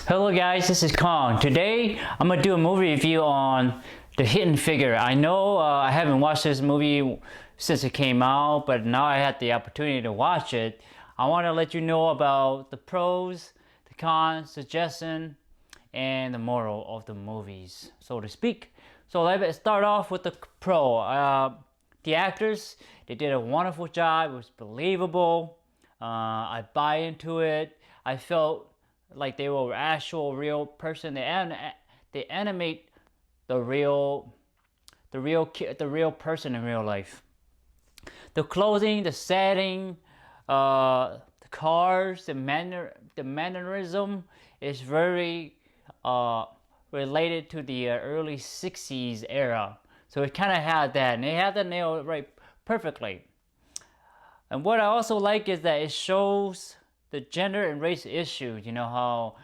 Hello guys, this is Xiong. Today I'm gonna do a movie review on The Hidden Figure. I know I haven't watched this movie since it came out, but now I had the opportunity to watch it. I want to let you know about the pros, the cons, suggestion, and the moral of the movies, so to speak. So let's start off with the pro. The actors, they did a wonderful job. It was believable. I buy into it. I felt like they were actual real person. They animate the real person in real life. The clothing, the setting, the cars, the mannerism is very related to the early '60s era. So it kind of had that, and they had that nailed right perfectly. And what I also like is that it shows the gender and race issues. You know how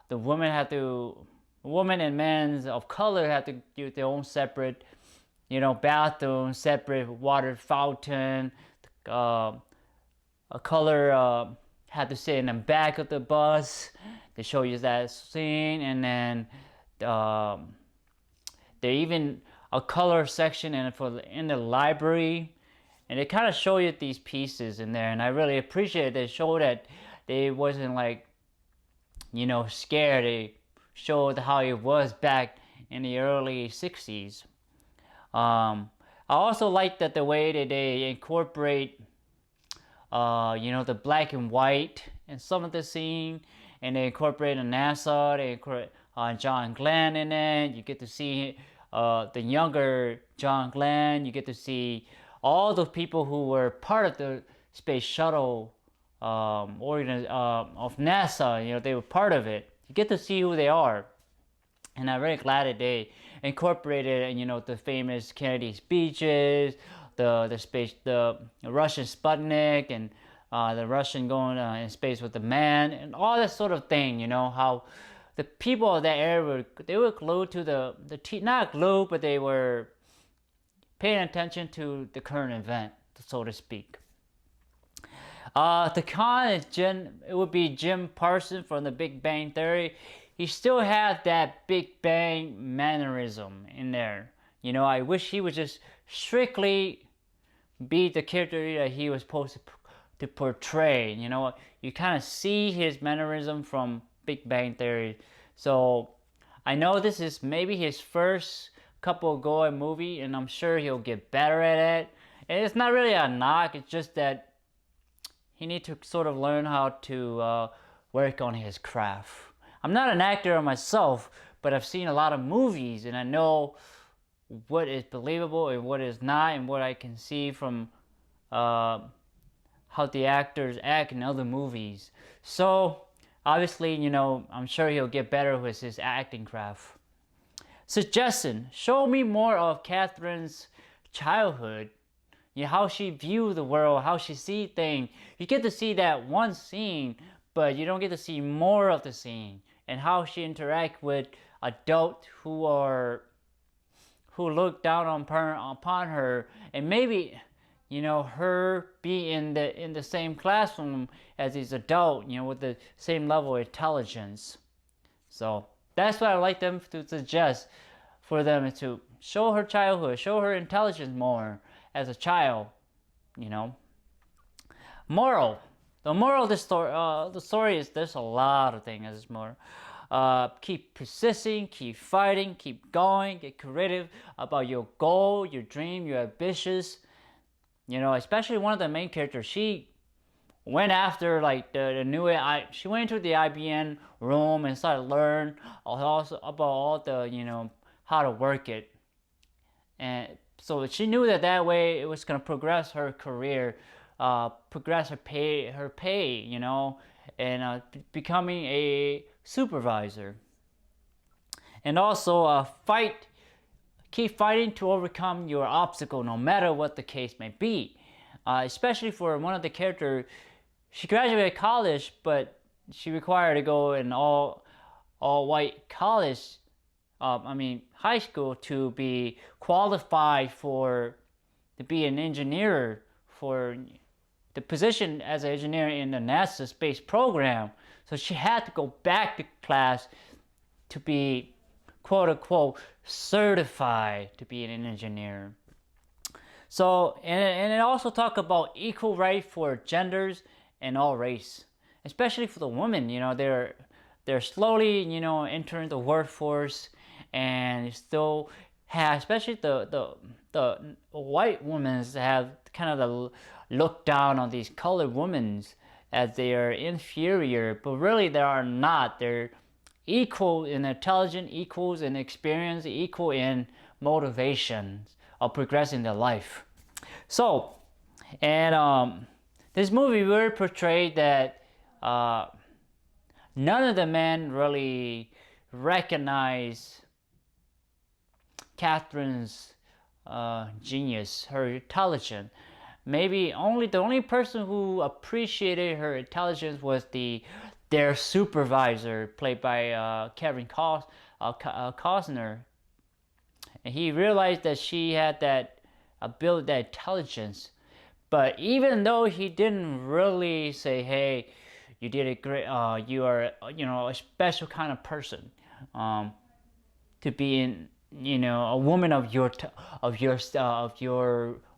the women and men of color have to use their own separate, bathroom, separate water fountain. A color had to sit in the back of the bus. They show you that scene, and then they even a color section in the library. And they kind of show you these pieces in there, and I really appreciate it. They show that they wasn't like, scared. They showed how it was back in the early '60s. I also like that the way that they incorporate, the black and white in some of the scene, and they incorporate NASA. They incorporate John Glenn in it. You get to see the younger John Glenn. You get to see all the people who were part of the space shuttle of NASA. They were part of it. You get to see who they are, and I'm very glad that they incorporated, the famous Kennedy speeches, the Russian Sputnik, and the Russian going in space with the man, and all that sort of thing. How the people of that era were glued to not glued, but they were paying attention to the current event, so to speak. The con is it would be Jim Parsons from The Big Bang Theory. He still had that Big Bang mannerism in there. I wish he would just strictly be the character that he was supposed to portray. You kind of see his mannerism from Big Bang Theory. So I know this is maybe his first couple going movie, and I'm sure he'll get better at it. And it's not really a knock. It's just that he needs to sort of learn how to work on his craft. I'm not an actor myself, but I've seen a lot of movies, and I know what is believable and what is not, and what I can see from how the actors act in other movies. So obviously, I'm sure he'll get better with his acting craft. Suggestion: show me more of Catherine's childhood. How she viewed the world, how she see things. You get to see that one scene, but you don't get to see more of the scene, and how she interact with adults who look down upon her, and maybe her be in the same classroom as these adults, with the same level of intelligence. So that's what I like them to suggest, for them to show her childhood, show her intelligence more as a child. Moral. The moral of the story is there's a lot of things as more. Keep persisting, keep fighting, keep going, get creative about your goal, your dream, your ambitions. Especially one of the main characters, she went after like the new she went into the IBM room and started learn also about all the how to work it, and so she knew that way it was gonna progress her career, progress her pay, and becoming a supervisor. And also keep fighting to overcome your obstacle, no matter what the case may be. Especially for one of the characters, she graduated college, but she required to go in all white college. High school, to be qualified to be an engineer for the position as an engineer in the NASA space program. So she had to go back to class to be, quote unquote, certified to be an engineer. So, and it also talk about equal right for genders and all race, especially for the women. You know, they're slowly, you know, entering the workforce, and still have, especially the white women have kind of the look down on these colored women as they are inferior, but really they are not. They're equal in intelligence, equals in experience, equal in motivation of progressing their life. So, and this movie really portrayed that none of the men really recognize Catherine's genius, her intelligence. Maybe the only person who appreciated her intelligence was their supervisor, played by Kevin Costner. And he realized that she had that ability, that intelligence. But even though he didn't really say, "Hey, you did it great. You are, you know, a special kind of person to be in, you know, a woman of your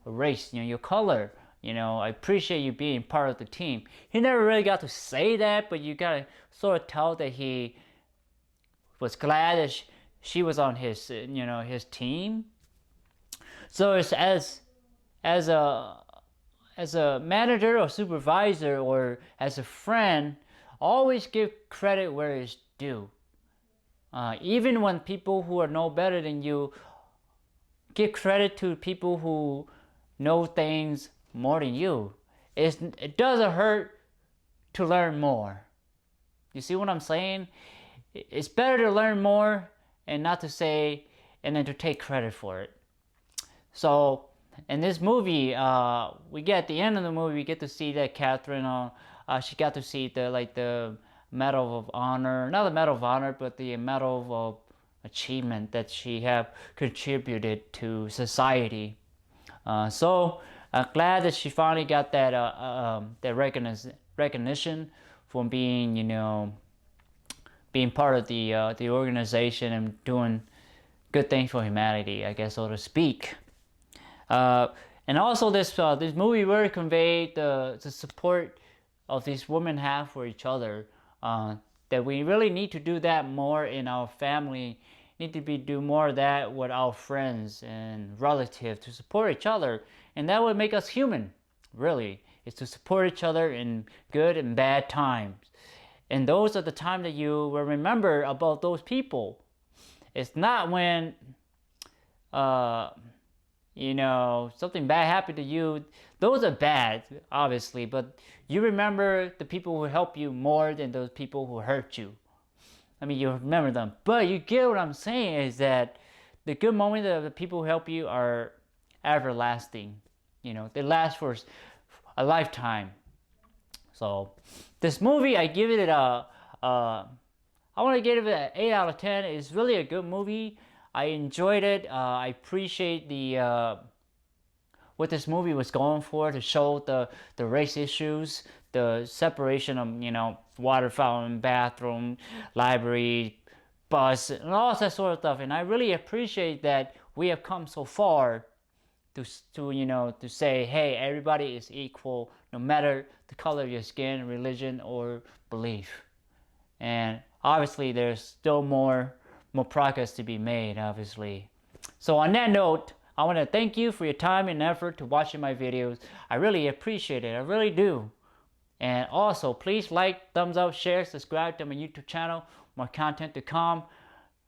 race, you know, your color. You know, I appreciate you being part of the team." He never really got to say that, but you gotta sort of tell that he was glad that she was on his, you know, his team. So it's as a manager or supervisor or as a friend, always give credit where it's due. Even when people who are no better than you, give credit to people who know things more than you. It doesn't hurt to learn more. You see what I'm saying? It's better to learn more and not to say, and then to take credit for it. So in this movie, we get at the end of the movie, we get to see that Catherine, she got to see the Medal of Honor, not the Medal of Honor, but the Medal of Achievement that she have contributed to society. So glad that she finally got that recognition from being, you know, being part of the organization and doing good things for humanity, I guess, so to speak. And also this movie really conveyed the support of these women have for each other. That we really need to do that more in our family. Need to do more of that with our friends and relatives to support each other, and that would make us human. Really, is to support each other in good and bad times. And those are the time that you will remember about those people. It's not when you know, something bad happened to you. Those are bad, obviously, but you remember the people who help you more than those people who hurt you. I mean, you remember them. But you get what I'm saying is that the good moments of the people who help you are everlasting. You know, they last for a lifetime. So this movie, I give it I want to give it an 8 out of 10. It's really a good movie. I enjoyed it. I appreciate what this movie was going for, to show the race issues, the separation of, you know, water fountain, bathroom, library, bus, and all that sort of stuff. And I really appreciate that we have come so far to you know, to say, hey, everybody is equal, no matter the color of your skin, religion, or belief. And obviously, there's still more progress to be made, obviously. So on that note, I want to thank you for your time and effort to watching my videos. I really appreciate it. I really do. And also, please like, thumbs up, share, subscribe to my YouTube channel. More content to come.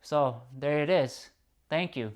So there it is. Thank you.